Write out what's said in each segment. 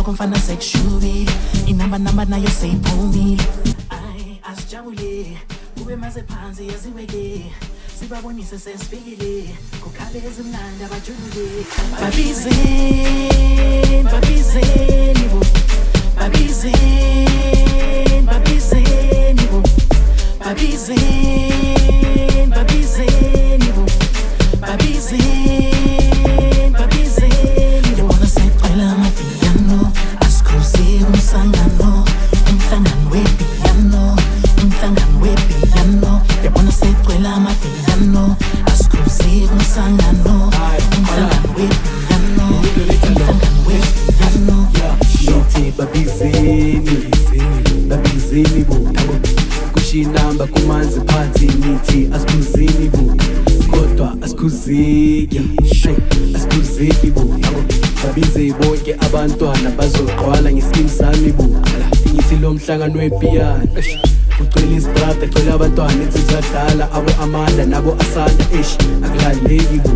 wakho mfana sekushubile inamba nayo seyiphumile ayi asijabule ube maze phansi yaziweke sibabonise sesifikile kukhale ezimnandi abajulule babizeni bo babizeni bo babizeni bo babizeni ngibona secwela amapiyano asikhuze umhlangano wepiyano ngibona secwela amapiyano asikhuze umhlangano wepiyano Nithi babizeni bo kushinamba kumanzi phansi nithi asikhuzeni bo kodwa asikhuzeki bo babize bonke abantwana bazogqwala ngesikini sami bo ngithi lo mhlangano wepiyano ucwele isibrada cwele abantwana ensizadala abo amanda nabo asanda akulaleki bo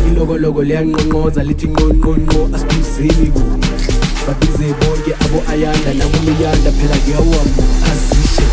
ilokolo liyanqonqoza lithi nqonqonqo asikhuzeni bo babize bonke abo ayanda nabo miyanda phela ngiyawabo azishe